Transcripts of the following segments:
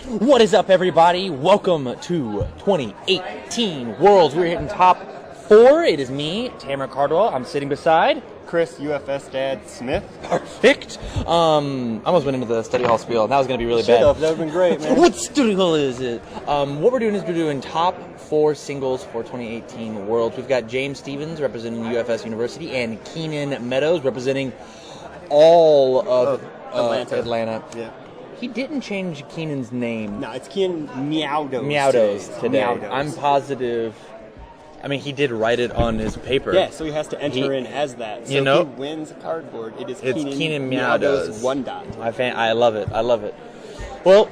What is up, everybody? Welcome to 2018 Worlds. We're hitting top 4. It is me, Tamara Cardwell. I'm sitting beside Chris, UFS Dad Smith. Perfect. I almost went into the study hall spiel. That was going to be really bad. That would have been great, man. What study hall is it? What we're doing is we're doing top 4 singles for 2018 Worlds. We've got James Stevens representing UFS University and Keenan Meowdows representing all of Atlanta. Yeah. He didn't change Keenan's name. No, it's Keenan Meowdows. Meowdows today. Meowdows. I'm positive. I mean, he did write it on his paper. Yeah, so he has to enter in as that. So you know, if he wins a cardboard, it's Keenan Meowdows. 1 dot. I love it. I love it. Well,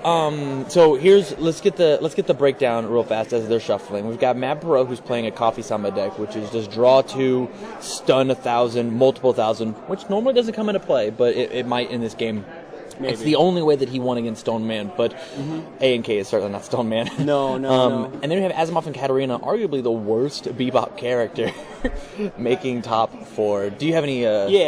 so let's get the breakdown real fast as they're shuffling. We've got Matt Pierrot, who's playing a coffee samba deck, which is just draw 2, stun 1,000, multiple 1,000, which normally doesn't come into play, but it might in this game. Maybe. It's the only way that he won against Stone Man, but A and K is certainly not Stone Man. No. And then we have Asimov and Katarina, arguably the worst Bebop character, making top 4. Do you have any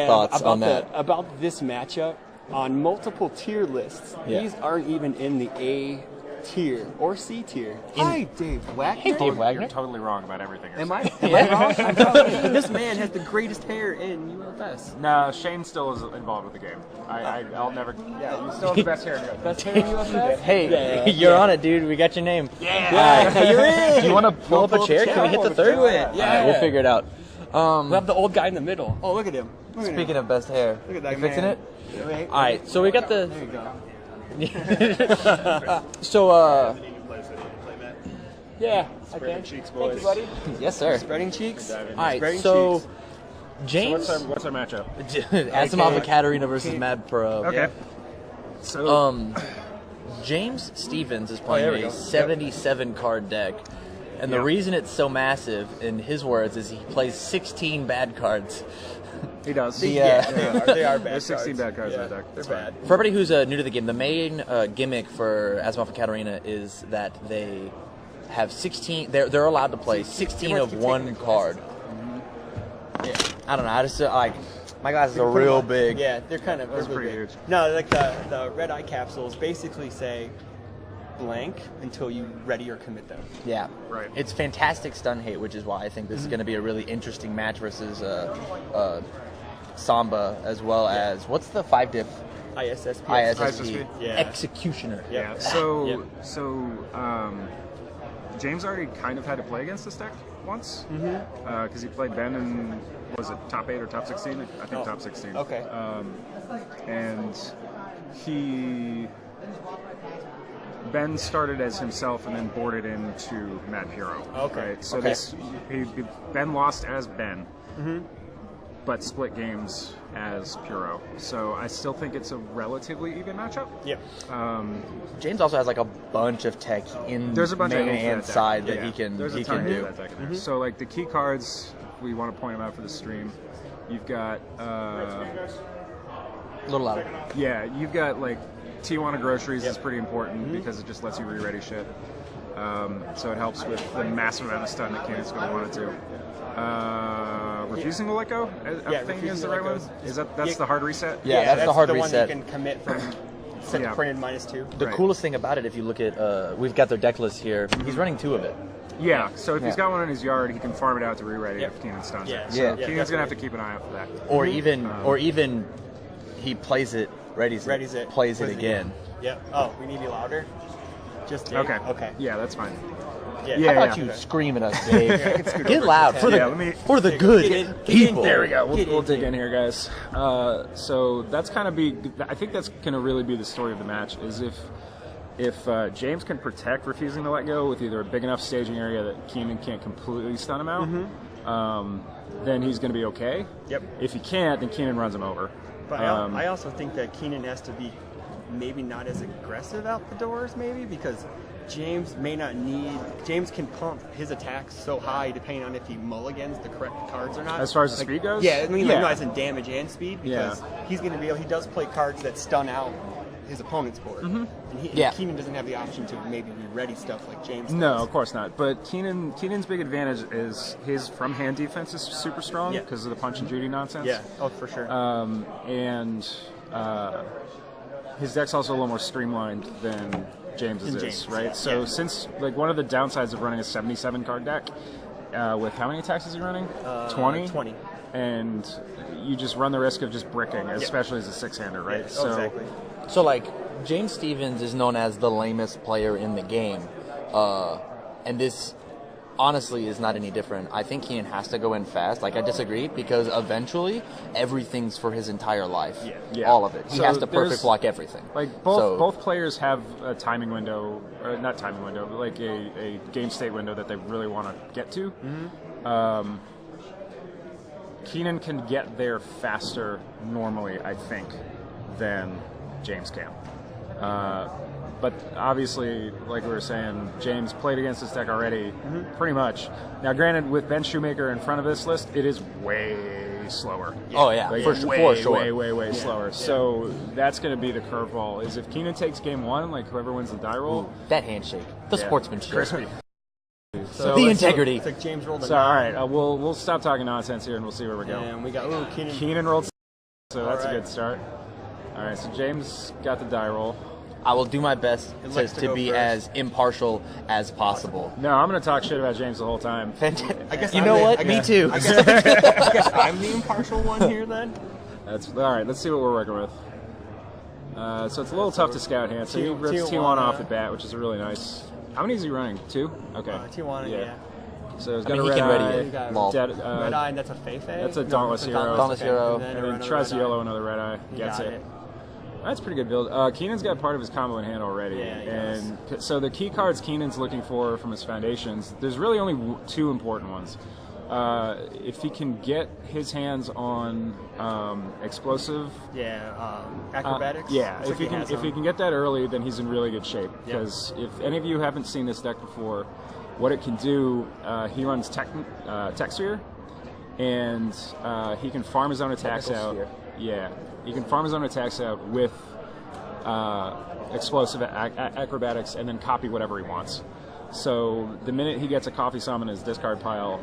thoughts on that? About this matchup, on multiple tier lists, these aren't even in the A tier or C tier. Hi, Dave Wagner. Hey, Dave Wagner. You're totally wrong about everything. Am I wrong? I'm telling you, this man has the greatest hair in UFS. No, Shane still is involved with the game. I'll never. Yeah, you still have the best hair. Best hair in UFS? Hey, you're on it, dude. We got your name. Yeah, you're in. Do you want to pull up a chair? Can we hit the third? Yeah. All right, we'll figure it out. We'll have the old guy in the middle. Oh, look at him. Speaking of best hair, Look at that you fixing man. it? Wait. All right, so we got the. There you go. So, Yeah. Spreading cheeks, Thank boys. you, buddy. yes, sir. Spreading cheeks. All right, Spreading so cheeks. James, What's our matchup? Asimov and Katarina versus Mad Pro. Okay. So James Stevens is there playing we a go. 77 card deck, and the reason it's so massive, in his words, is he plays 16 bad cards. he does. They are bad. There's 16 bad cards in the deck. They're bad. For everybody who's new to the game, the main gimmick for Asimov and Katarina is that they have 16. They're allowed to play 16 of one card. Yeah. I don't know. I just like my glasses are real big. Yeah, they're kind of That's really pretty big. huge. No, like the red eye capsules basically say blank until you ready or commit them. Yeah, Right. It's fantastic stun hate, which is why I think this is going to be a really interesting match versus Samba, as well as what's the 5-diff ISSP. ISSP Yeah. Executioner. Yeah. So James already kind of had to play against this deck once because he played Ben in was it top 8 or top 16? I think top 16. Okay. And Ben started as himself and then boarded into Matt Pierrot. Okay. Right? So Okay. Ben lost as Ben, but split games as Pierrot. So I still think it's a relatively even matchup. Yep. James also has like a bunch of tech in There's a bunch main of angles for and that deck. side that Yeah. he can There's a he ton can of do. that deck in there. So like the key cards, if we want to point them out for the stream, you've got A little louder. you've got like Tijuana groceries is pretty important because it just lets you re-ready shit. So it helps with the massive amount of stun that Keenan's going to want to do. Refusing to let go, I think is the right one. Is that's the hard reset? Yeah, that's the hard one reset. you can commit from set to printed -2. The Right. coolest thing about it, if you look at, we've got their deck list here. He's running 2 of it. Yeah. So if he's got one in his yard, he can farm it out to re-ready Yep. if Keenan stuns Yeah. it. So Yeah. Keenan's going to have to keep an eye out for that. Or even he plays it, readies it, plays it again. Yep. Oh, we need you louder. Just Dave? Okay. Okay. Yeah, that's fine. Yeah. Yeah. How about you scream at us, Dave? Get loud for Yeah, let me- for the good people. There we go. We'll dig in here, guys. So that's kind of I think that's going to really be the story of the match. Is if James can protect refusing to let go with either a big enough staging area that Keenan can't completely stun him out, then he's going to be okay. Yep. If he can't, then Keenan runs him over. But I also think that Keenan has to be maybe not as aggressive out the doors, maybe, because James may not need. James can pump his attacks so high depending on if he mulligans the correct cards or not. As far as the speed goes? Yeah, I mean, like, no, as in damage and speed, because Yeah. he's going to be able. He does play cards that stun out his opponent's board, and Keenan doesn't have the option to maybe re-ready stuff like James does. No, of course not. But Keenan's big advantage is his from hand defense is super strong because of the punch and Judy nonsense. Yeah, oh for sure. And his deck's also a little more streamlined than James's is, James, right? yeah. So Yeah. since like one of the downsides of running a 77 card deck, with how many attacks is he running? 20? 20. And you just run the risk of just bricking, especially as a six-hander, right? Yeah, so exactly. So, like, James Stevens is known as the lamest player in the game. And this, honestly, is not any different. I think Keenan has to go in fast. Like, I disagree, because eventually, everything's for his entire life. Yeah. All of it. He So has to there's- perfect block everything. Like both players have a timing window, or not timing window, but like a game state window that they really want to get to. Keenan can get there faster normally, I think, than James can. But obviously, like we were saying, James played against this deck already, pretty much. Now, granted, with Ben Shoemaker in front of this list, it is way slower. Oh, yeah, Like, for sure. way slower. So that's going to be the curveball. Is if Keenan takes game one, like whoever wins the die roll, That handshake. The sportsmanship. crispy. The integrity. It's like James rolled a So all 9. right, we'll stop talking nonsense here and we'll see where we go. And we got Keenan. Keenan rolled, so that's All a right. good start. All right, so James got the die roll. I will do my best likes to to go be first. as impartial as possible. No, I'm going to talk shit about James the whole time. I guess You I'm know the- what? I Me guess- too. I guess I'm the impartial one here then. That's all right. Let's see what we're working with. So it's a little tough to scout hand. So he rips Tijuana. Tijuana off the bat, which is really nice. How many is he running? 2? Okay. Tijuana, yeah. So he's I got mean, a he red can eye. ready it. Lol. Dead, Red Eye, and that's a Fei Fei? that's a Dauntless it's Hero. Dauntless Hero. And then another tries Red Eye. yellow, another red eye. You Gets got it. That's a pretty good build. Keenan's got part of his combo in hand already. Yeah, he and so the key cards Keenan's looking for from his foundations, there's really only 2 important ones. If he can get his hands on explosive, Acrobatics. if he has can some. get that early, then he's in really good shape. Because if any of you haven't seen this deck before, what it can do, he runs Tech Sphere, and he can farm his own attacks Technical out. Sphere. Yeah, he can farm his own attacks out with explosive acrobatics, and then copy whatever he wants. So the minute he gets a coffee Samba in his discard pile,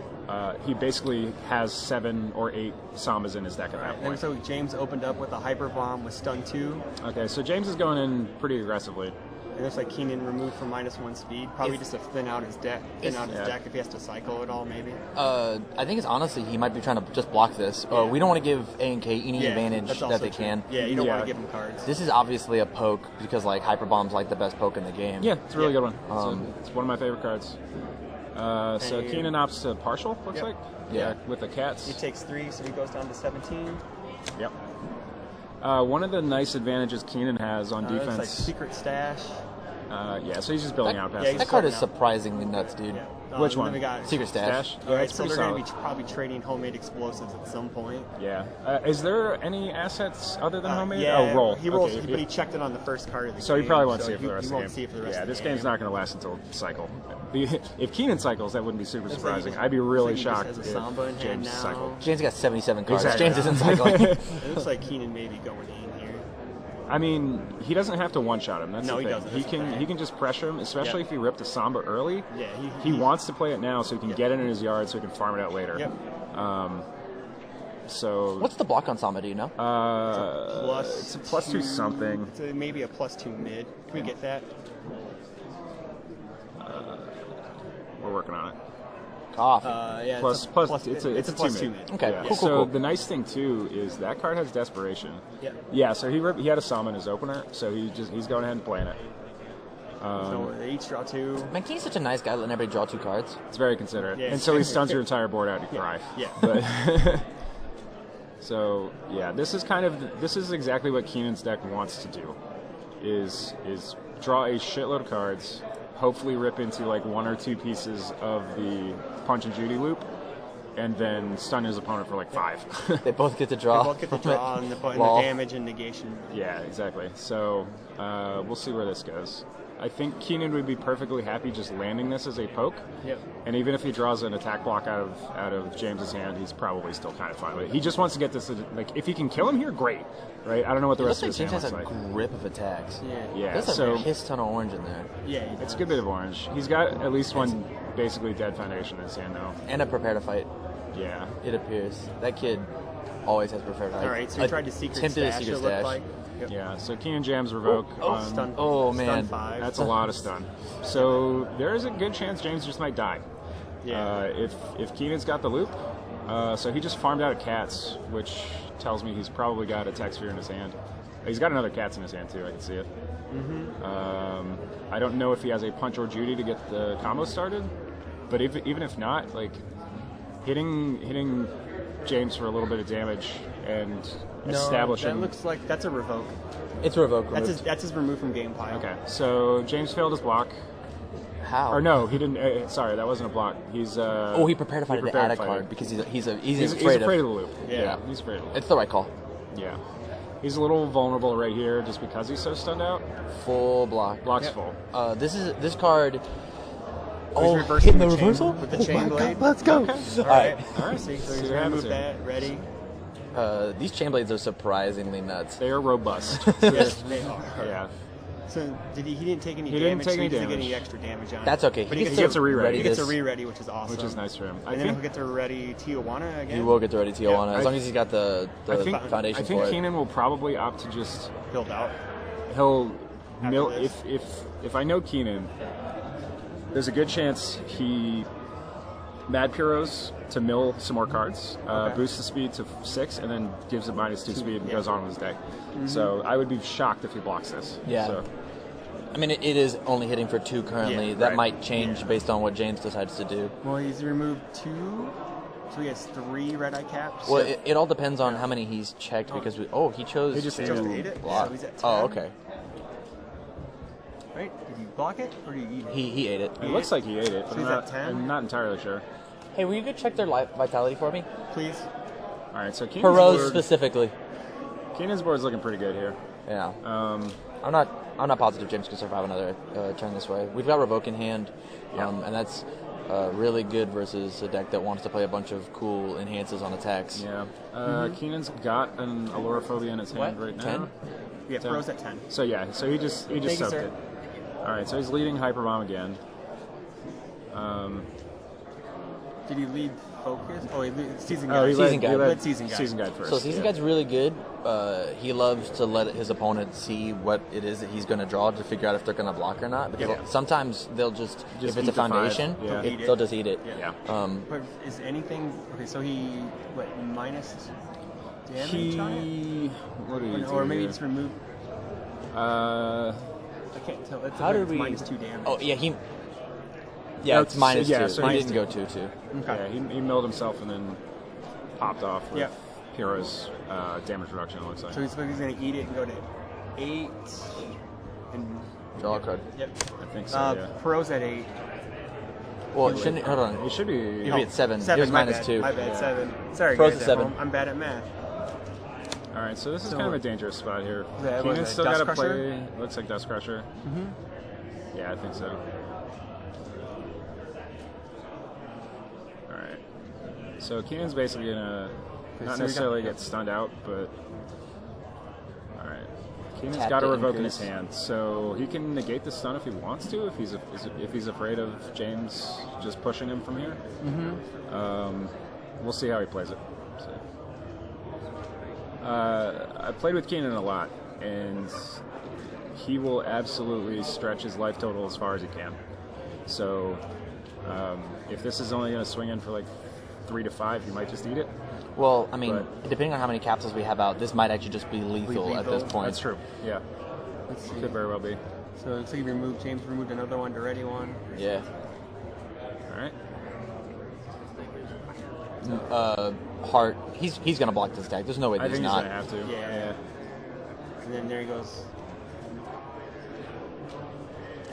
he basically has 7 or 8 Sambas in his deck at that And point. so James opened up with a Hyper Bomb with Stun 2. Okay, so James is going in pretty aggressively. It looks like Keenan removed from -1 speed, probably just to thin out his deck. Deck if he has to cycle it all, maybe. I think it's honestly he might be trying to just block this. We don't want to give A and K any advantage that's that also they true. can. Yeah, you don't want Yeah. to give him cards. This is obviously a poke because like Hyper Bomb's like the best poke in the game. Yeah, it's a really good one. Um, It's one of my favorite cards. So And- Keenan opts to partial, looks Yep. like. Yeah. With the cats. He takes 3, so he goes down to 17. Yep. One of the nice advantages Keenan has on It's like defense. Secret Stash. So he's just building out past yeah, this. That card is Sorting out. surprisingly nuts, dude. Yeah. Which and then one? We got Secret Stash. Stash? All right, it's so pretty they're going to solid. be probably trading homemade explosives at some point. Yeah. Is there any assets other than homemade? Yeah, Oh, roll. He rolls, Okay. but he checked it on the first card of the So game. he probably won't so see it for the rest he of the won't game. see it for the rest Yeah, of this the game's game. not going to last until cycle. If Keenan cycles, that wouldn't be super Looks like surprising. he I'd be just- really looks like shocked he just if has a Samba in hand James now. cycled. James got 77 cards. Exactly. James isn't cycling. It looks like Keenan may be going in here. I mean, he doesn't have to one-shot him. That's No, the he thing. doesn't. He That's the can thing. he can just pressure him, especially Yep. if he ripped a Samba early. Yeah, He wants to play it now so he can Yep. get it in his yard so he can farm it out later. Yep. So What's the block on Samba? Do you know? it's a plus 2 something. It's maybe a +2 mid. Can we get that? We're working on it. Off. Yeah, Plus, it's a plus 2 2 mid. Okay, Yeah. cool, So cool. the nice thing too is that card has desperation. Yeah. Yeah. So he had a Samba in his opener, so he's going ahead and playing it. So they each draw 2. Man, Keen's such a nice guy letting everybody draw 2 cards. It's very considerate. Yeah, Until he it's- stuns your entire board out, you cry. Yeah. But so yeah, this is exactly what Keenan's deck wants to do, is draw a shitload of cards, hopefully rip into like 1 or 2 pieces of the Punch and Judy loop, and then stun his opponent for like 5. They both get to draw. They both get the draw and the Lol. damage and negation. Yeah, exactly. So we'll see where this goes. I think Keenan would be perfectly happy just landing this as a poke. Yep. And even if he draws an attack block out of James's hand, he's probably still kind of fine with it. He just wants to get this, like, if he can kill him here, great. Right? I don't know what the It rest looks of like his James hand has looks a like. grip of attacks. Yeah, There's so a piss ton of orange in there. Yeah. it's a good bit of orange. He's got at least one basically dead foundation in his hand now. And a prepare to fight, Yeah. it appears. That kid always has prepared to fight. All right, so he tried to secret Attempted a stash. secret It looked stash. like. Yep. Yeah, so Keenan jams revoke on... Stun. Oh, Stun man. 5. That's a lot of stun. So there is a good chance James just might die. Yeah. If Keenan's got the loop, so he just farmed out a Cats, which tells me he's probably got a Tech Sphere in his hand. He's got another Cats in his hand too. I can see it. I don't know if he has a Punch or Judy to get the combo started, but even if not, like hitting James for a little bit of damage and establishing. That looks like that's a revoke. It's a revoke. That's his remove from game pile. Okay, so James failed his block. How? Or no, he didn't. Sorry, that wasn't a block. He's he prepared to fight to add a card because he's afraid of the loop. Yeah. He's afraid of the loop. It's the right call. Yeah. He's a little vulnerable right here just because he's so stunned out. Full block. Block's full. This card. Oh, hitting the reversal with the chain blade. Let's go. All right. So he's See what gonna happens move that. Ready. These chain blades are surprisingly nuts. They are robust. Yes, they are. Yeah. So he didn't take any He damage. didn't take any so he doesn't damage. get any extra damage on it. That's okay. But He gets a re-ready. He gets a this. re-ready, which is awesome. Which is nice for him. And then he'll get to ready Tijuana again. He will get to ready Tijuana Yeah, as long as he's got the foundation I think for it. Keenan will probably opt to just build out. he'll mill this. if I know Keenan, there's a good chance he Mad Pierrots to mill some more cards, boosts the speed to 6, and then gives it -2 speed and goes on with his day. So I would be shocked if he blocks this. Yeah. So, I mean, it is only hitting for 2 currently. Yeah, that right. might change based on what James decides to do. Well, he's removed 2, so he has 3 red eye caps. Well, it all depends on how many he's checked because he chose. He just to chose to hit it? block. So he's at 10. Oh, okay. Right? Did you block it or did you eat it? He ate it. it looks like he ate it, but So he's at 10? I'm not entirely sure. Hey, will you go check their vitality for me? Please. All right, so Pierrot specifically. Keenan's board's looking pretty good here. Yeah. I'm not positive James can survive another turn this way. We've got Revoke in hand, and that's really good versus a deck that wants to play a bunch of cool enhances on attacks. Yeah. Keenan's got an Allurophobia in his hand right now. 10? Yeah, Pro's at 10. So yeah, so he just Thank you, soaked sir. it. All right, so he's leading Hyperbomb again. Did he lead Focus? Oh, he lead Season Oh, Guide. he Season Guide. led Led Season Guide. Season Guide first. So Season Guide's really good. He loves to let his opponent see what it is that he's going to draw to figure out if they're going to block or not. Because sometimes they'll just if eat it's a the 5. foundation, Yeah. they'll just eat it. Yeah. But is anything okay? So he minus damage on it, What did he do? or maybe here? just remove. Uh, I can't tell. It's How did we? -2 damage? Oh yeah, Yeah, it's -2. yeah, so he he didn't go 2-2. Okay. yeah, he milled himself and then popped off with Yep. Pierrot's damage reduction. It looks like. So he's gonna eat it and go to 8. And Draw a card. yep. I think so. Yeah. Pro's at 8. Well, it shouldn't. Hold on. He should be. He'll be at 7. 7. Here's my -2. bad. My bad. Yeah. 7. Sorry, Pro's guys. at At 7. home. I'm bad at math. All right, so this is So- kind of a dangerous spot here. Yeah, what Keenan's is it, still Dust got to Crusher? play. Looks like Dust Crusher. Yeah, I think so. All right. So Keenan's basically gonna not so we necessarily got- get stunned out, but all right. Keenan's Tap got to to revoke in his increase. hand, so he can negate the stun if he wants to. If he's afraid of James just pushing him from here. We'll see how he plays it. So. I played with Keenan a lot, and he will absolutely stretch his life total as far as he can. So if this is only going to swing in for like 3 to 5, he might just eat it. Well, I mean, depending on how many capsules we have out, this might actually just be lethal at this point. That's true. Yeah, Let's see. could very well be. So it looks like James removed another one to ready one. Yeah. All right. Hart. He's gonna block this deck. There's no way I that he's think he's not. going to have to. Yeah. And then there he goes.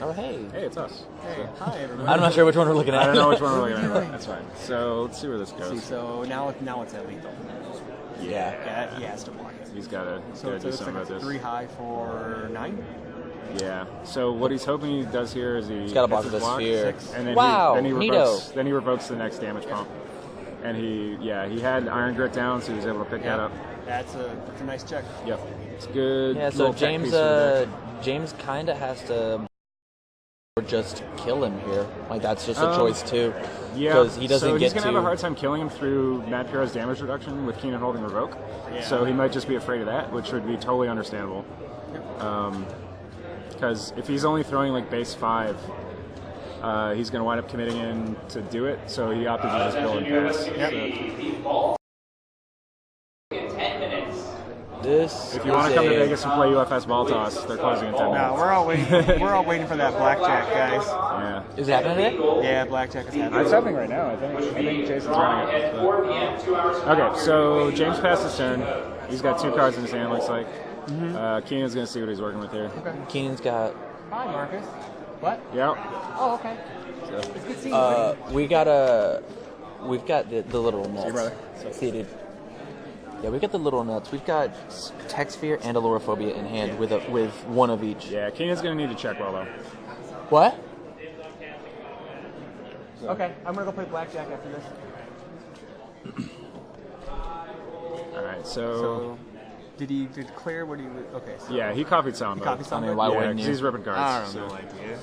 Oh hey. Hey, it's us. Hey, hi everybody. I'm not sure which one we're looking at. I don't know which one we're looking at. That's fine. So let's see where this See, goes. so now it's at lethal. Yeah. Yeah, he has to block it. He's got to So it do looks something like about it's this. 3 high for 9. Yeah. So what he's hoping he does here is he gotta block hits with his the sphere. 6. and then Wow, he neato. revokes the next damage pump. And he had Iron Grit down, so he was able to pick that up. That's a nice check. Yep. It's good. Yeah. So little tech James piece for the deck. James kind of has to or just kill him here. Like that's just a choice too. Yeah, because he doesn't so get he's going to to have a hard time killing him through Mad Pierrot's damage reduction with Keenan holding Revoke. Yeah. So he might just be afraid of that, which would be totally understandable. Because if he's only throwing like base 5, he's going to wind up committing in to do it. So he opted to just build and pass. Yep. this. If you want to come to Vegas and play UFS ball toss, they're closing in 10 minutes. No, we're all waiting. We're all waiting for that blackjack, guys. Yeah. Is it happening today? Yeah, blackjack is happening. It's happening right now, I think. I think Jason's running it. Okay, so James passed his turn. He's got 2 cards in his hand, looks like. Keenan's going to see what he's working with here. Okay. Keenan's got. Hi, Marcus. What? Yeah. Oh, okay. It's good seeing you. buddy. We've got the little nuts. See you, brother. See, dude. Yeah, we've got the little nuts. We've got Tech Sphere and Allurophobia in hand with one of each. Yeah, Keenan's going to need to check well, though. What? Okay, I'm gonna go play blackjack after this. All right, so did he declare what he was? Okay, so yeah, he copied Samba. copied Samba? I mean, why Yeah, wouldn't 'cause you? he's ripping cards. I don't so. know, no idea.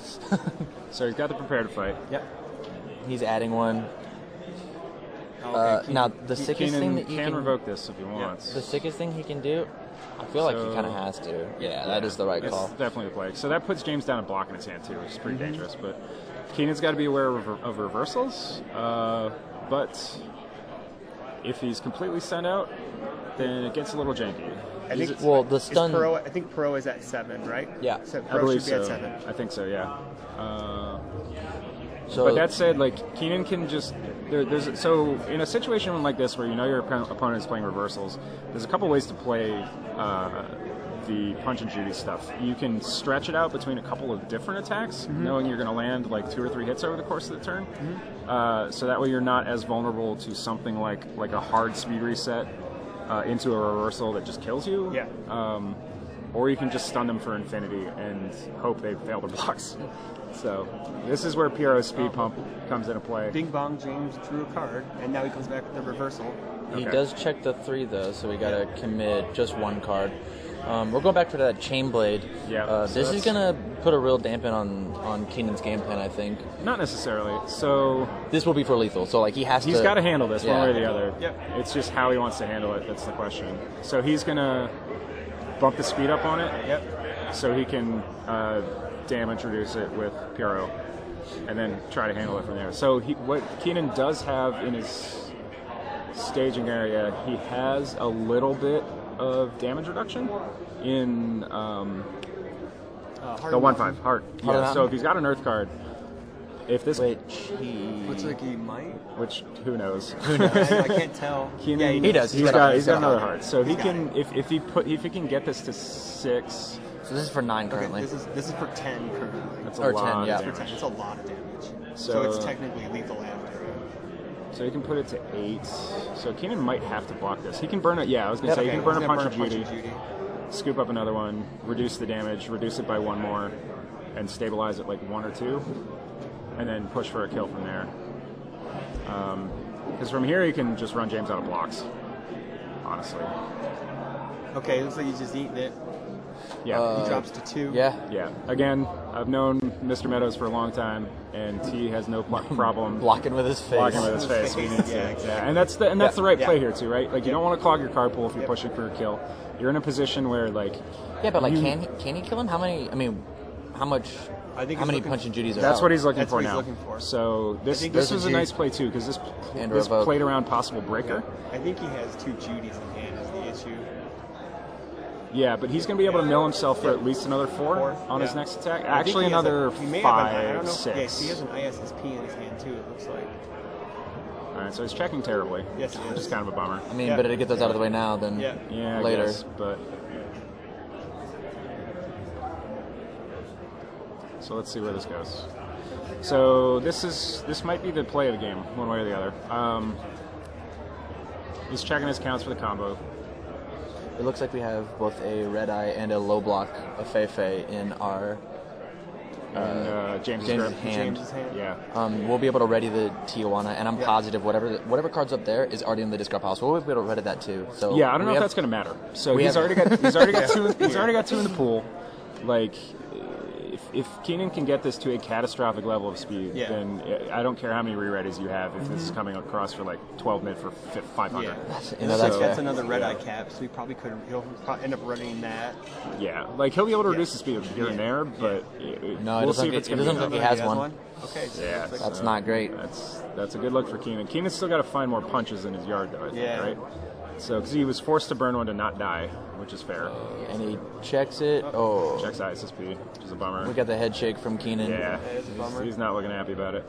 So he's got the prepared to fight. Yep. He's adding one. Okay, Now, the sickest Keenan thing that you can can revoke this if he wants. the sickest thing he can do, I feel like he So- kind of has to. Yeah, that is the right It's call. definitely the play. So that puts James down a block in his hand too, which is Mm-hmm. pretty dangerous. But Keenan's got to be aware of reversals. But if he's completely sent out, then it gets a little janky. I think Well, the stun. I think Pro is at 7, right? Yeah. So I Pro believe should be so. at 7. I think so. Yeah. So But that said, like Keenan can just so in a situation like this where you know your opponent is playing reversals, there's a couple ways to play the punch and Judy stuff. You can stretch it out between a couple of different attacks, knowing you're going to land like 2 or 3 hits over the course of the turn. So that way you're not as vulnerable to something like a hard speed reset into a reversal that just kills you. Yeah. Or you can just stun them for infinity and hope they fail their blocks. So this is where Pierrot's speed pump comes into play. Bing bong, James drew a card, and now he comes back with the reversal. he Okay. does check the 3 though, so we gotta commit just 1 card. We're going back to that chain blade. Yeah, so This is that's- gonna put a real dampen on Keenan's game plan, I think. Not necessarily. So This will be for lethal, so like he's he's got to handle this one Yeah. way or the other. Yep. It's just how he wants to handle it. That's the question. So he's gonna bump the speed up on it, Yep. so he can damage reduce it with Pierrot, and then try to handle it from there. So what Keenan does have in his staging area, he has a little bit of damage reduction in the 1/5 heart. Yeah. Mountain? So if he's got an Earth card, if this, Which he Looks like he might. which who knows? I can't tell. Keenan, He does. He's got another heart. So he He's got can if he can get this to 6, So this is for 9 Okay, currently. this is for 10 currently. that's a Or lot 10, of yeah. For damage. 10. It's a lot of damage. So- So it's technically lethal after. So he can put it to 8. So Keenan might have to block this. He can burn it. Yeah, I was gonna say he Okay, can burn he's a gonna punch of burn Judy, Judy. scoop up another one, reduce the damage, reduce it by 1 more, and stabilize it like 1 or 2, and then push for a kill from there. Because from here he can just run James out of blocks. Honestly, Okay, looks like he's just eating it. yeah. He drops to 2. Yeah. Yeah. Again, I've known Mr. Meadows for a long time, and he has no problem Blocking with his face. blocking with his face. We need to. Yeah, exactly. Yeah, and that's the right Yeah. play here too, right? Like you Yep. don't want to clog your card pool if you're Yep. pushing for a kill. You're in a position where like Yeah, but like, You- can he kill him? How many? I mean, how much? I think how he's many looking- punch and Judies are that's out? what he's looking That's for what he's now. looking for. So this think this there's was a a Ju- nice play too because this And this revoke. played around possible breaker. I think he has 2 Judys in hand is the issue. Yeah, but he's going to be able to mill himself for at least another 4 on his Yeah. next attack. I think Actually, he has another he may have an- I 5, don't know. 6. Yes, he has an ISSP in his hand too, it looks like. All right, so he's checking terribly. Yes, he which is. is kind of a bummer. I mean, Yeah. better to get those out of the way now than Yeah. Yeah, I later. guess, but so let's see where this goes. So this might be the play of the game, one way or the other. He's checking his counts for the combo. It looks like we have both a red eye and a low block of Feifei in our And James's James's grip. hand. James's hand. Yeah. We'll be able to ready the Tijuana, and I'm positive whatever card's up there is already in the discard pile, so we'll be able to ready that too. So Yeah, I don't know we if have- that's going to matter. So we he's have- already got 2 in the pool. Like if Keenan can get this to a catastrophic level of speed, then I don't care how many re-readies you have. If this is coming across for like 12 mid for 500, that's another red eye cap. So he probably could. He'll probably end up running that. Yeah, like he'll be able to reduce the speed here and there, but we'll see if it's going to be look like he has one. Okay, so yeah, that's not great. That's a good look for Keenan. Keenan's still got to find more punches in his yard, though. I think, right? So, because he was forced to burn one to not die, which is fair. And he checks it. Oh. Checks ISSP, which is a bummer. We got the head shake from Keenan. Yeah, he's not looking happy about it.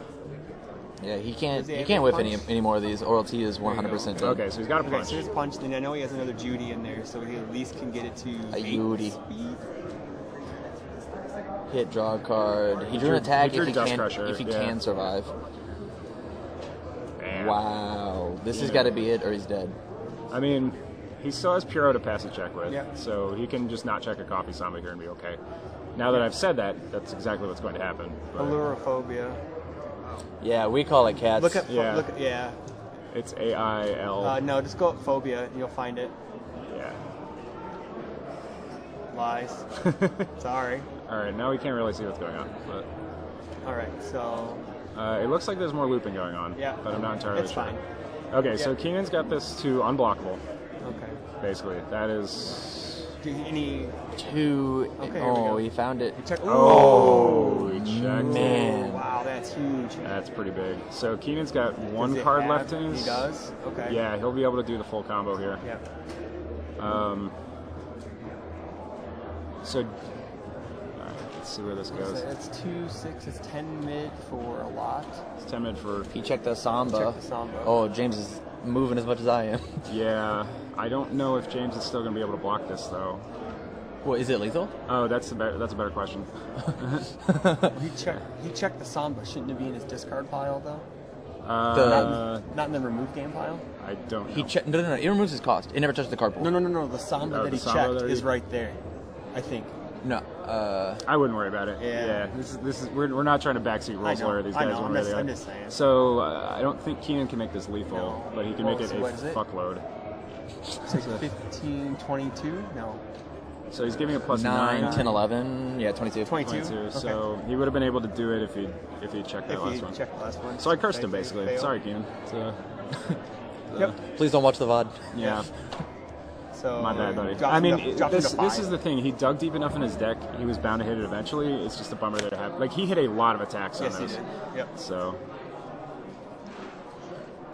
Yeah, he can't whiff any more of these, or else he is 100% dead. Okay, so he's got a punch. So he's punched, and I know he has another Judy in there, so he at least can get it to a Judy. Speed. Hit, draw a card. He drew an attack if he yeah. can survive. Damn. Wow. This has got to be it, or he's dead. I mean, he still has Pierrot to pass a check with, so he can just not check a coffee samba here and be okay. Now that I've said that, that's exactly what's going to happen. Allurophobia. Yeah, we call it cats. Look at It's AIL. No, just go up phobia and you'll find it. Yeah. Lies. Sorry. All right, now we can't really see what's going on. But all right, so it looks like there's more looping going on. Yeah, but I'm not entirely it's sure. fine. Okay, so Keenan's got this to unblockable. Okay. Basically, that is. Any two. Okay, oh, he found it. he checked. He checked. Man. Wow, that's huge. That's pretty big. So Keenan's got one card left in his. He does. Okay. Yeah, he'll be able to do the full combo here. Yeah. So. Let's see where this goes. So it's 2-6. It's 10 mid for a lot. It's 10 mid for. He checked the samba. Check the samba. Oh, James is moving as much as I am. Yeah, I don't know if James is still going to be able to block this though. What, is it lethal? Oh, that's a better question. He checked the samba. Shouldn't it be in his discard pile though? Not in the remove game pile. I don't know. He checked. No. It removes his cost. It never touched the card pool. No. The samba that he checked is right there. I think. No. I wouldn't worry about it. Yeah. This is we're not trying to backseat rules lawyer these guys one way or the other. I'm just saying. So I don't think Keenan can make this lethal, but he can make it a fuckload. So 15, 22? No. So he's giving a plus 9, 10, 11. Yeah, 22. 22. Okay. So he would have been able to do it if he checked that last one. Checked the last one. So I cursed him basically. Sorry, Keenan. Please don't watch the VOD. Yeah. So my bad, buddy. I mean, this is the thing. He dug deep enough in his deck. He was bound to hit it eventually. It's just a bummer that it happened. Like, he hit a lot of attacks on this. He did. Yep. So.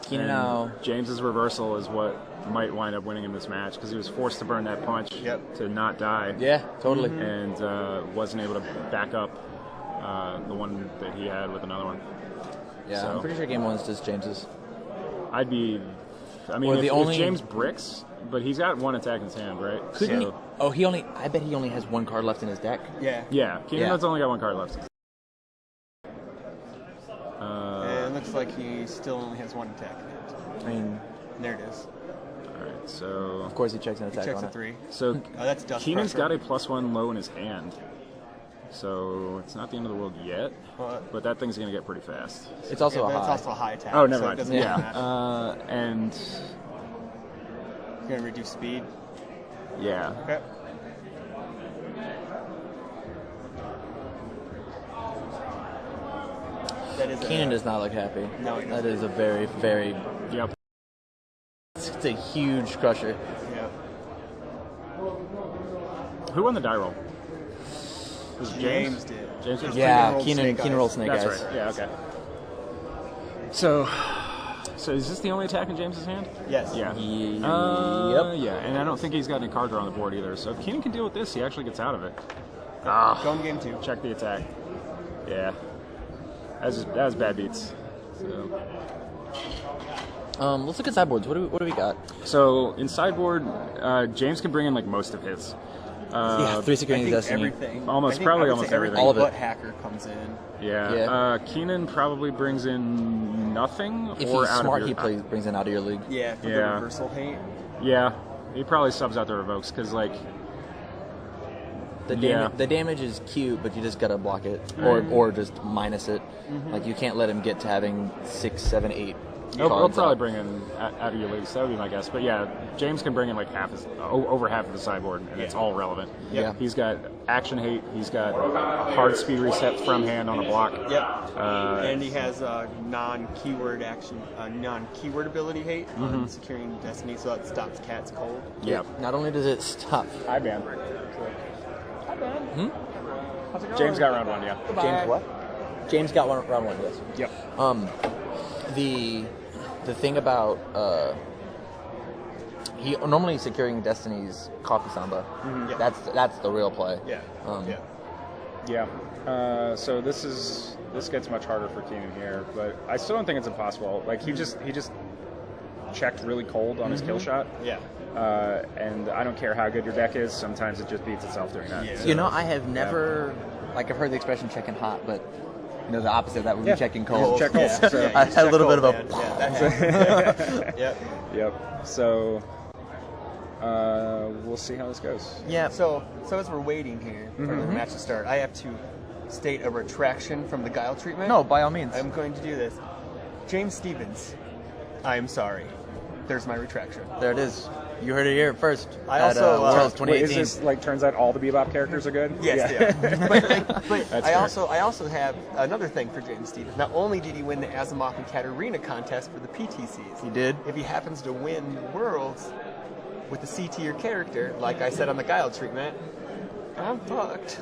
Keenan now. James's reversal is what might wind up winning him this match because he was forced to burn that punch to not die. Yeah, totally. And wasn't able to back up the one that he had with another one. Yeah, so, I'm pretty sure game 1's just James's. I mean, if James bricks, but he's got one attack in his hand, right? Couldn't he? Oh, I bet he only has one card left in his deck. Yeah. Yeah, Keenan's only got one card left. It looks like he still only has one attack in it. I mean, there it is. All right, so of course he checks an attack. He checks on a 3. So that's dust Keenan's pressure. got a +1 low in his hand. So it's not the end of the world yet, but that thing's going to get pretty fast. It's also It's also a high attack. Oh, never mind. It doesn't matter. And you're going to reduce speed. Yeah. Okay. Keenan does not look happy. No, he doesn't. That is a very, very. Yep. It's a huge crusher. Yeah. Who won the die roll? Was it James did. James did? Yeah, Keenan rolled snake eyes. That's right. Yeah. Okay. So is this the only attack in James's hand? Yes. Yeah. Yep. Yeah, and I don't think he's got any card draw on the board either. So if Keenan can deal with this, he actually gets out of it. Go in game 2. Check the attack. Yeah. That was bad beats. So. Let's look at sideboards. What do we got? So in sideboard, James can bring in like most of his. Yeah, 3 Securities Destiny. Everything. Almost everything. All of it. But Hacker comes in. Yeah. Keenan probably brings in nothing. If or he's out smart, of your, he brings in out of your league. Yeah, for the reversal hate. Yeah, he probably subs out the revokes because like. The damage is cute, but you just gotta block it, or just minus it. Like you can't let him get to having 6, 7, 8. He'll probably bring in out of your league, so that would be my guess. But yeah, James can bring in like over half of the sideboard, and it's all relevant. Yeah, he's got action hate. He's got hard speed reset from hand on a block. Yep. And he has non-keyword ability hate on securing destiny, so that stops cats cold. Yep. Not only does it stop. Hi, Ben. Hi, Ben. How's it going? James got round 1, yeah. Goodbye. James what? James got round 1, yes. Yep. The thing about he normally securing Destiny's Coffee Samba. Yeah. That's the real play. Yeah. Yeah. So this gets much harder for Keenan here, but I still don't think it's impossible. Like he just checked really cold on his kill shot. Yeah. And I don't care how good your deck is. Sometimes it just beats itself doing that. Yeah. So, You know, I have never I've heard the expression checking hot, but the opposite of that would be checking cold. Check cold. Yeah. So, Yeah, I had a little bit of a. Yep. Yep. So we'll see how this goes. Yeah. So as we're waiting here for the match to start, I have to state a retraction from the guile treatment. No, by all means. I'm going to do this. James Stevens, I'm sorry. There's my retraction. There it is. You heard it here first. I at, also, Worlds Wait, 2018. is this turns out all the Bebop characters are good? Yes, yeah. But That's I fair. also have another thing for James Stevens. Not only did he win the Asimov and Katarina contest for the PTCs, He did. if he happens to win Worlds with a C tier character, like I said on the guile treatment, I'm fucked.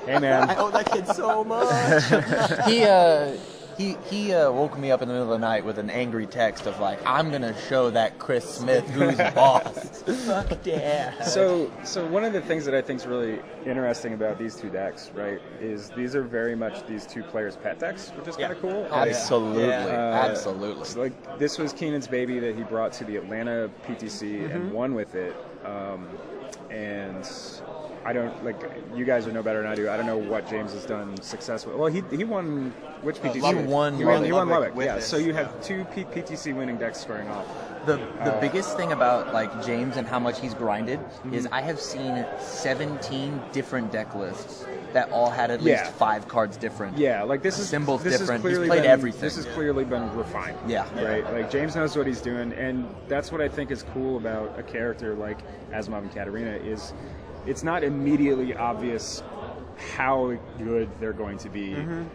Hey man. I owe that kid so much. He woke me up in the middle of the night with an angry text of like, I'm gonna show that Chris Smith who's boss. Fuck yeah. So one of the things that I think is really interesting about these two decks, right, is these are very much these two players' pet decks, which is kind of cool. Absolutely, Yeah. absolutely. So, like this was Keenan's baby that he brought to the Atlanta PTC and won with it, and I don't you guys would know better than I do. I don't know what James has done successfully. Well, he won which PTC? Lubbock. He won Lubbock. with Yeah. it. So you have two PTC winning decks squaring off. The biggest thing about James and how much he's grinded is I have seen 17 different deck lists that all had at least 5 cards different. Yeah, like this is Symbols this different. Has clearly He's played been, everything. This has clearly been refined. Yeah. Right. Like James knows what he's doing, and that's what I think is cool about a character like Asimov and Katarina is it's not immediately obvious how good they're going to be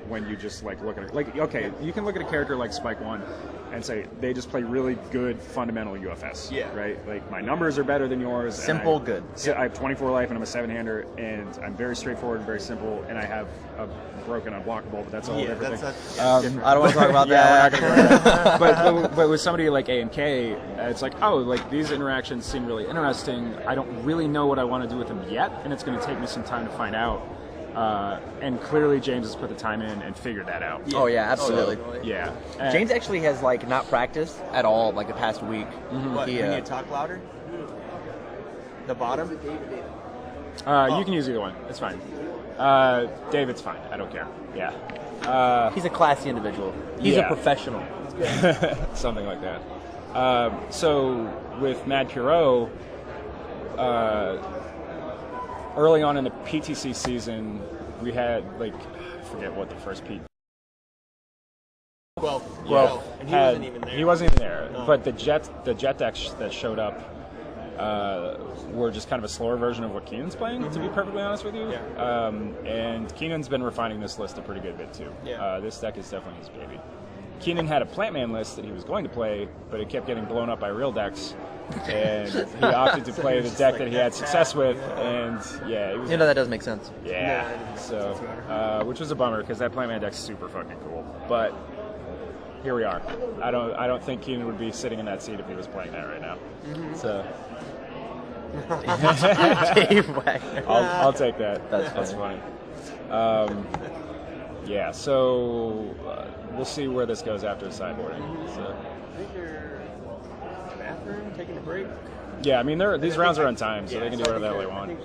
when you just look at it. Like, okay, you can look at a character like Spike One and say they just play really good fundamental UFS. Yeah. Right. Like my numbers are better than yours. and Simple, good. So I have 24 life and I'm a 7-hander and I'm very straightforward and very simple and I have a broken unblockable, but that's a whole different thing. different. I don't want to talk about Yeah, that. we're not gonna do that. but with somebody like A and K, it's like, oh, like these interactions seem really interesting. I don't really know what I want to do with them yet, and it's going to take me some time to find out. And clearly, James has put the time in and figured that out. Oh yeah, absolutely. Yeah. James actually has not practiced at all the past week. What, He, we need to talk louder? The bottom? You can use either one. It's fine. David's fine. I don't care. Yeah. he's a classy individual. He's a Yeah. professional. Something like that. So with Mad Pierrot, early on in the PTC season, we had I forget what the first P. Well, and he had- wasn't even there. He wasn't even there. No. But the jet decks that showed up were just kind of a slower version of what Keenan's playing, to be perfectly honest with you. Yeah. And Keenan's been refining this list a pretty good bit too. Yeah. This deck is definitely his baby. Keenan had a Plantman list that he was going to play, but it kept getting blown up by real decks. And he opted to play the deck that he had success with, and it was That does make sense. so, which was a bummer because that Plantman deck's super fucking cool. But here we are. I don't think Keenan would be sitting in that seat if he was playing that right now. So Dave Wagner. I'll take that. That's funny. So we'll see where this goes after the sideboarding. So. I think they're bathroom, taking a break. Yeah, I mean these rounds are on time, so they can do whatever the hell they want.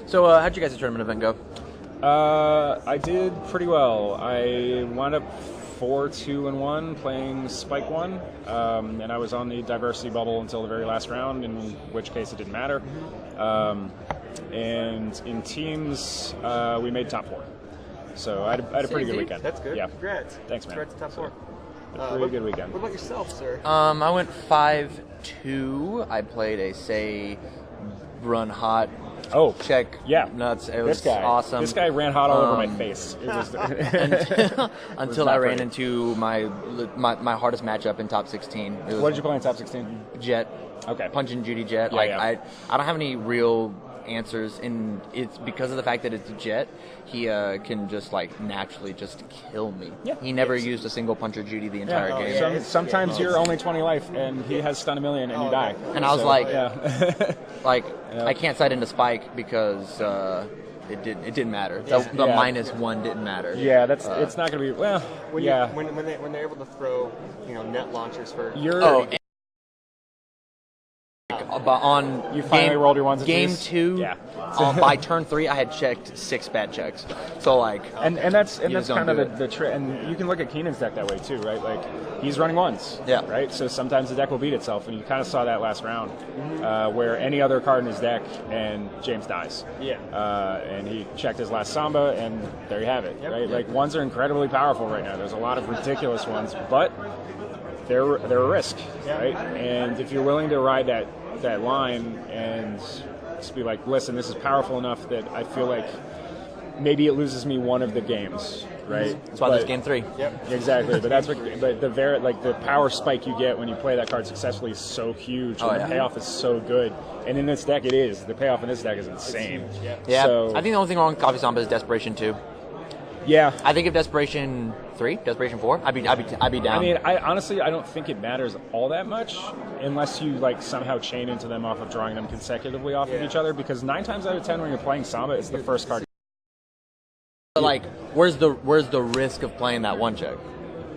So, how'd you guys' tournament event go? I did pretty well. I wound up 4-2-1 playing Spike 1, and I was on the diversity bubble until the very last round, in which case it didn't matter. And in teams, we made top 4. So I had a pretty good weekend. That's good. Yeah. Congrats. Thanks, man. Congrats to top 4. Pretty good weekend. What about yourself, sir? I went 5-2. I played a run hot Oh, check. Yeah, Nuts. It this was guy, awesome. This guy ran hot all over my face. It was, until I ran into my hardest matchup in top 16. What did you play in top 16? Jet. Okay. Punch and Judy Jet. Yeah, I don't have any real answers, and it's because of the fact that it's Jet. He can just like naturally just kill me. Yeah. He never used a single Punch or Judy the entire game. Sometimes you're only 20 life, and he has stun a million, and you die. And I was like, yeah. I can't side into Spike because it didn't matter. The -1 didn't matter. Yeah, it's not going to be when they're able to throw net launchers for you finally rolled your ones and game twos? 2. Yeah. By turn 3, I had checked 6 bad checks. So and that's kind of the trick. And you can look at Keenan's deck that way too, right? Like he's running ones. Yeah. Right. So sometimes the deck will beat itself, and you kind of saw that last round, where any other card in his deck and James dies. Yeah. And he checked his last Samba, and there you have it. Yep. Right. Like ones are incredibly powerful right now. There's a lot of ridiculous ones, but they're a risk, right? And if you're willing to ride that line and just be like, listen, this is powerful enough that I feel like maybe it loses me one of the games, right? That's why there's game 3. Yep. Exactly. But the power spike you get when you play that card successfully is so huge, and the payoff is so good. And in this deck, it is. The payoff in this deck is insane. Yeah. So, I think the only thing wrong with Coffee Samba is Desperation 2. Yeah. I think if Desperation 3, Desperation 4, I'd be down. I mean, I honestly don't think it matters all that much unless you like somehow chain into them off of drawing them consecutively off of each other, because 9 times out of 10 when you're playing Samba, it's the first card. But like, where's the risk of playing that one check?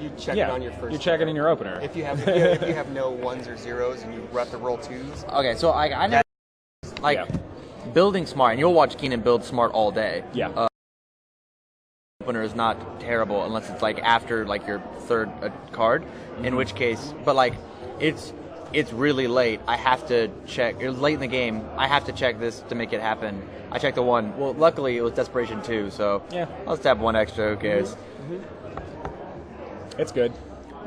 You check it on your first. You check it in your opener. If you have no 1s or 0s and you have to roll 2s. Okay, so I never building smart, and you'll watch Keenan build smart all day. Yeah. Opener is not terrible unless it's like after like your third card, in which case, but like it's really late. I have to check. It's late in the game. I have to check this to make it happen. I checked the 1. Well, luckily it was Desperation 2, so I'll just have 1 extra. Who cares? It's good.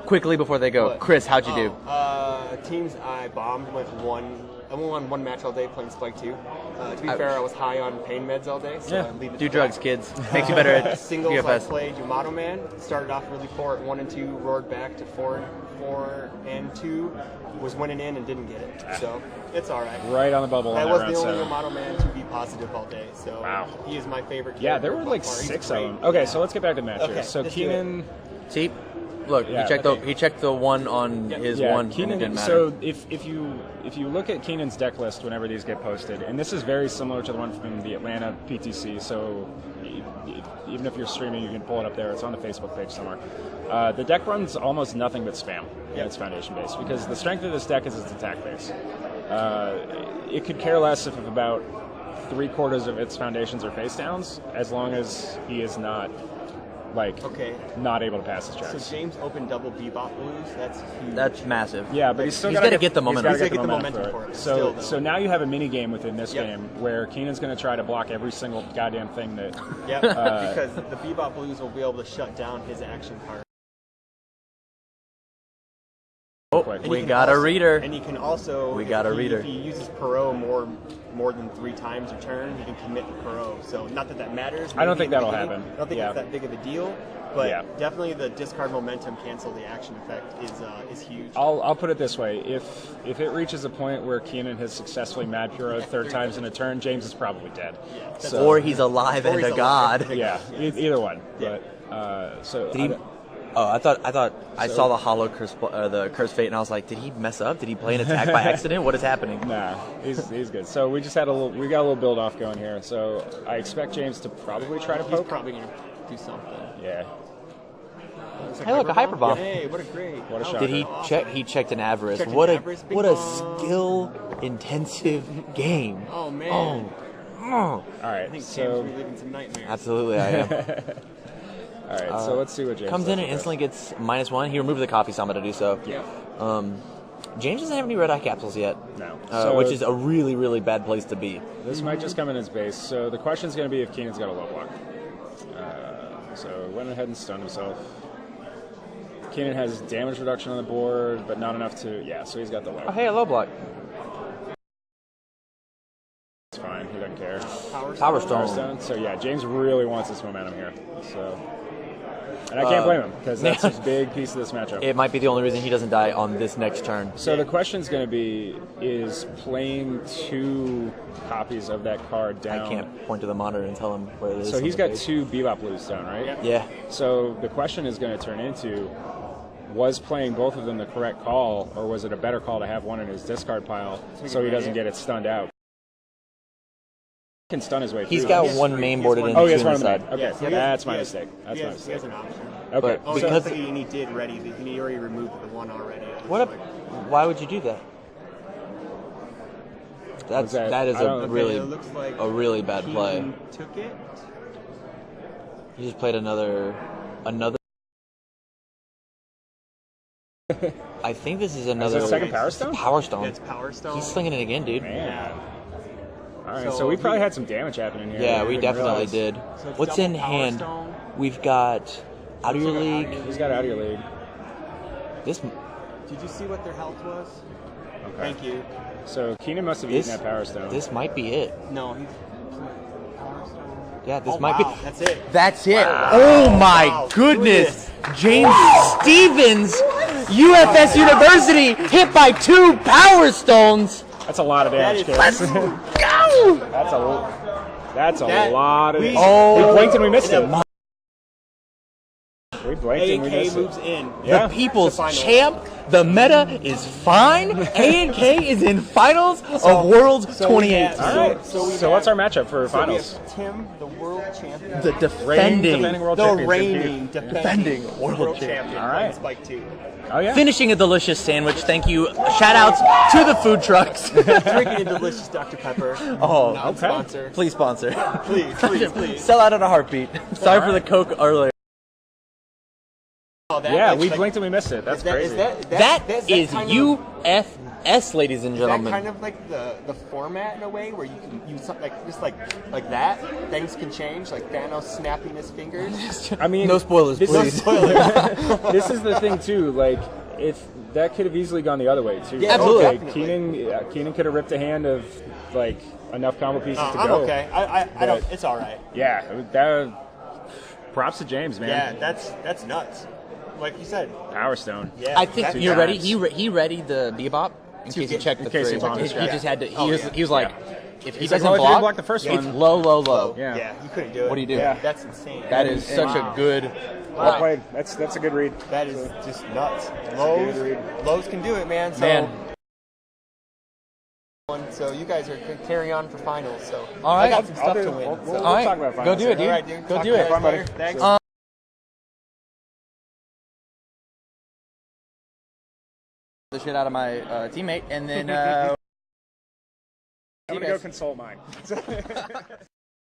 Quickly before they go, Chris, how'd you do? Teams I bombed went 1. I won 1 match all day playing Spike 2. To be fair, I was high on pain meds all day, so I leave it. Do drugs, kids. Makes you better at singles. UFS. I played Yamato Man. Started off really poor at 1 and 2, roared back to 4 and 2. Was winning in and didn't get it, so it's all right. Right on the bubble. I was the only Yamato Man to be positive all day, so he is my favorite. Yeah, there were like 6 of them. Okay, so let's get back to matches. Okay, so Keenan. See, look, he checked the 1 on his 1. Keenan, and it didn't matter. So if you look at Keenan's deck list whenever these get posted, and this is very similar to the one from the Atlanta PTC. So even if you're streaming, you can pull it up there. It's on the Facebook page somewhere. The deck runs almost nothing but spam in its foundation base, because the strength of this deck is its attack base. It could care less if about 3/4 of its foundations are face downs, as long as he is not not able to pass his checks. So James opened double Bebop blues. That's huge. That's massive. Yeah, but he's still got to get the momentum. He's got to get the momentum for it. So now you have a mini game within this game where Keenan's going to try to block every single goddamn thing that. Because the Bebop blues will be able to shut down his action card. We got a reader. And he can also. If he uses Pierrot more than 3 times a turn, he can commit to Pierrot. So not that matters. I don't think that'll happen. I don't think it's that big of a deal. But definitely the discard momentum cancel the action effect is huge. I'll put it this way: if it reaches a point where Keenan has successfully mad Pierrot 3 times in a turn, James is probably dead. Yeah, or he's alive and a god. Yeah, either one. But did he? Oh, I thought I saw the hollow the curse fate, and I was like, did he mess up? Did he play an attack by accident? What is happening? Nah, he's good. So we got a little build off going here. So I expect James to probably try to poke. He's probably gonna do something. Yeah. Hey, look, a hyper bomb. Hey, what a great! What a shot. Did he check? He checked an Avarice. What a skill intensive game. Oh man. All right. I think so James will be living some nightmares. Absolutely, I am. All right, so let's see what James comes in and instantly gets -1. He removed the coffee Samba to do so. Yeah. James doesn't have any red eye capsules yet. No. Which is a really, really bad place to be. This might just come in as base. So the question is going to be if Keenan's got a low block. So went ahead and stunned himself. Keenan has damage reduction on the board, but not enough to... Yeah, so he's got the low. Oh, hey, a low block. It's fine. He doesn't care. Power Power Stone. Stone. So yeah, James really wants this momentum here. So, and I can't blame him because that's a big piece of this matchup. It might be the only reason he doesn't die on this next turn. So the question's going to be: is playing 2 copies of that card down? I can't point to the monitor and tell him where it is. So on he's the got page. 2 Bebop Blues down, right? Yeah. So the question is going to turn into: was playing both of them the correct call, or was it a better call to have one in his discard pile so he doesn't get it stunned out? He can stun his way through. He's got this. one main boarded in. Oh, he has two one on on the the side. back. Okay, Yes, he has- that's my he has- mistake. That's my He mistake. has an option. Okay. Oh, Because- because he did ready. He already removed the one already. What? Why would you do that? What's that? That is I don't- a really it looks like a really bad play. Keenan took it. He just played another. I think this is another. Is it second Power Stone? Power Stone. That's Power Stone. He's slinging it again, dude. Man. All right, so, So we probably he- had some damage happening here. Yeah, we didn't definitely realize. did. So it's What's double in Power hand? Stone. We've got out of your league. He's got out of your league. This Did you see what their health was? Okay. Thank you. So Keenan must have This- eaten that Power Stone. this might be it. No, he's Power Stone. Yeah, this Oh, might wow, be. That's it. That's it. Oh my Wow. goodness. James Stevens, UFS University, hit by 2 Power Stones. That's a lot of damage, That kids. is- Go! That's a That- lot of. we- we blinked and we missed it. my- We blinked and we A&K missed moves it. in. Yeah. The people's To finals. champ. The meta is fine. A&K is in finals of Worlds so we 28. have- All right. So we So what's have- our matchup for So we finals? have Tim, the world champion. The Reigning, defending world The championship. reigning, Defending world champion. All right. on Spike 2. Oh yeah. finishing a delicious sandwich. Thank you. Shout outs to the food trucks. Drinking a delicious Dr. Pepper. Oh, Not sponsor. Please sponsor. Please. Sell out in a heartbeat. Sorry for the Coke earlier. Oh, that, Yeah, like, we like- blinked and we missed it. That's is that- crazy. Is that That is kind of- UFS, ladies and Is that gentlemen. kind of like the format in a way where you can use something like just like that? Things can change, like Thanos snapping his fingers. I mean, No spoilers, this please. is- this is the thing too. Like, if that could have easily gone the other way too. Yeah, absolutely. Like, Keenan could have ripped a hand of like enough combo pieces to I'm go. okay. I don't. It's all right. Yeah, that. Props to James, man. Yeah, that's nuts. Like you said. Power Stone. Yeah. I think that- you're ready. times. He readied the bebop in case he checked the in case three. he bombed He his just had to. Oh, He was like, if he He's like, doesn't well, if you didn't block, block the first it's one- low, low, low. Yeah. Yeah, you couldn't do it. What do you do? Yeah. That's insane. That is such a good. Well played. That's a good read. That is just nuts. good Lowe's, Lowe's can do it, man. So, Man. So you guys are carry on for finals. So All I right. got some stuff to win. We'll so. All right, talk about go finals do it, soon. dude. All right, dude. Go Talk do to it. you Fun, buddy. later. Thanks. The shit out of my teammate, and then. I'm gonna go consult mine.